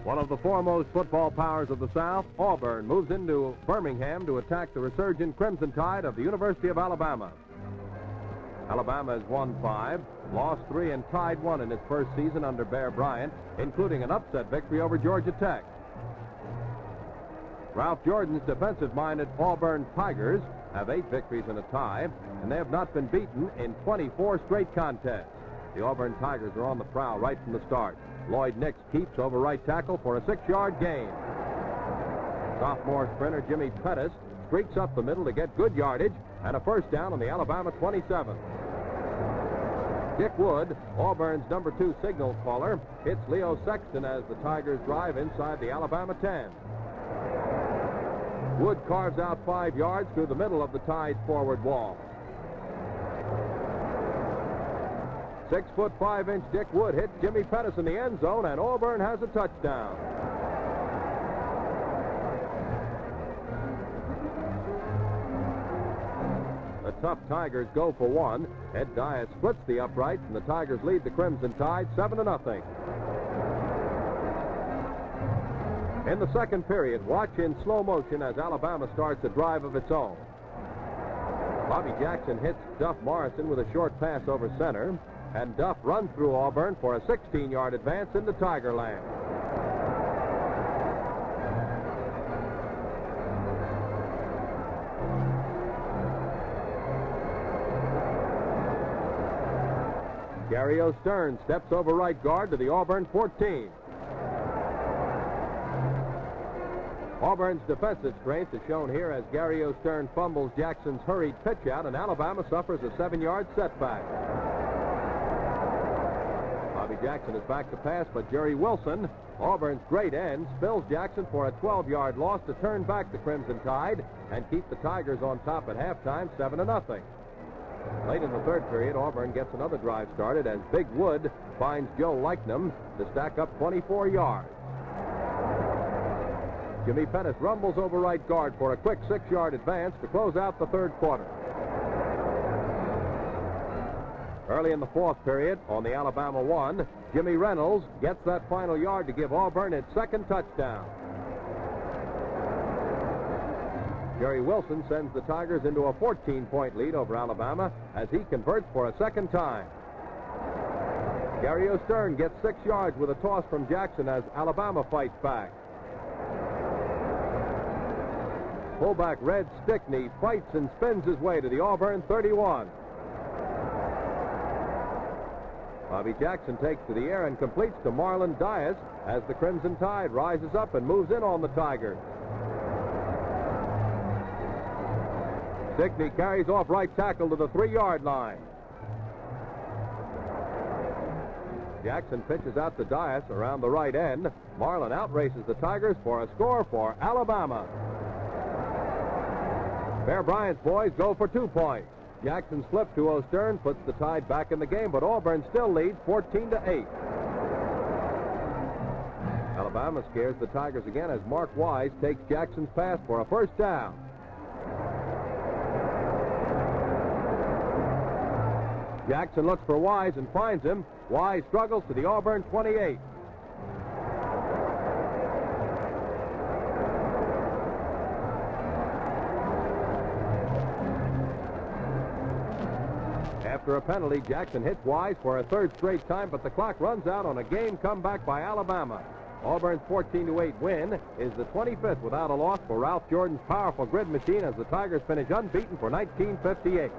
One of the foremost football powers of the South, Auburn, moves into Birmingham to attack the resurgent Crimson Tide of the University of Alabama. Alabama has won 5, lost 3, and tied 1 in its first season under Bear Bryant, including an upset victory over Georgia Tech. Ralph Jordan's defensive-minded Auburn Tigers have 8 victories and a tie, and they have not been beaten in 24 straight contests. The Auburn Tigers are on the prowl right from the start. Lloyd Nix keeps over right tackle for a 6-yard gain. Sophomore sprinter Jimmy Pettis streaks up the middle to get good yardage and a first down on the Alabama 27. Dick Wood, Auburn's number 2 signal caller, hits Leo Sexton as the Tigers drive inside the Alabama 10. Wood carves out 5 yards through the middle of the Tide's forward wall. 6'5" Dick Wood hits Jimmy Pettis in the end zone, and Auburn has a touchdown. The tough Tigers go for 1. Ed Dias splits the uprights, and the Tigers lead the Crimson Tide 7-0. In the second period, watch in slow motion as Alabama starts a drive of its own. Bobby Jackson hits Duff Morrison with a short pass over center, and Duff runs through Auburn for a 16-yard advance into Tigerland. Gary O'Stern steps over right guard to the Auburn 14. Auburn's defensive strength is shown here as Gary O'Stern fumbles Jackson's hurried pitch out, and Alabama suffers a 7-yard setback. Bobby Jackson is back to pass, but Jerry Wilson, Auburn's great end, spills Jackson for a 12-yard loss to turn back the Crimson Tide and keep the Tigers on top at halftime 7-0. Late in the third period, Auburn gets another drive started as Big Wood finds Joe Leichnam to stack up 24 yards. Jimmy Pettis rumbles over right guard for a quick 6-yard advance to close out the third quarter. Early in the fourth period, on the Alabama 1, Jimmy Reynolds gets that final yard to give Auburn its second touchdown. Jerry Wilson sends the Tigers into a 14-point lead over Alabama as he converts for a second time. Gary O'Stern gets 6 yards with a toss from Jackson as Alabama fights back. Fullback Red Stickney fights and spins his way to the Auburn 31. Bobby Jackson takes to the air and completes to Marlon Dias as the Crimson Tide rises up and moves in on the Tigers. Stickney carries off right tackle to the 3-yard line. Jackson pitches out to Dias around the right end. Marlon outraces the Tigers for a score for Alabama. Bear Bryant's boys go for 2 points. Jackson's flip to O'Stern puts the Tide back in the game, but Auburn still leads 14-8. Alabama scares the Tigers again as Mark Wise takes Jackson's pass for a first down. Jackson looks for Wise and finds him. Wise struggles to the Auburn 28. After a penalty, Jackson hits Wise for a third straight time, but the clock runs out on a game comeback by Alabama. Auburn's 14-8 win is the 25th without a loss for Ralph Jordan's powerful grid machine as the Tigers finish unbeaten for 1958.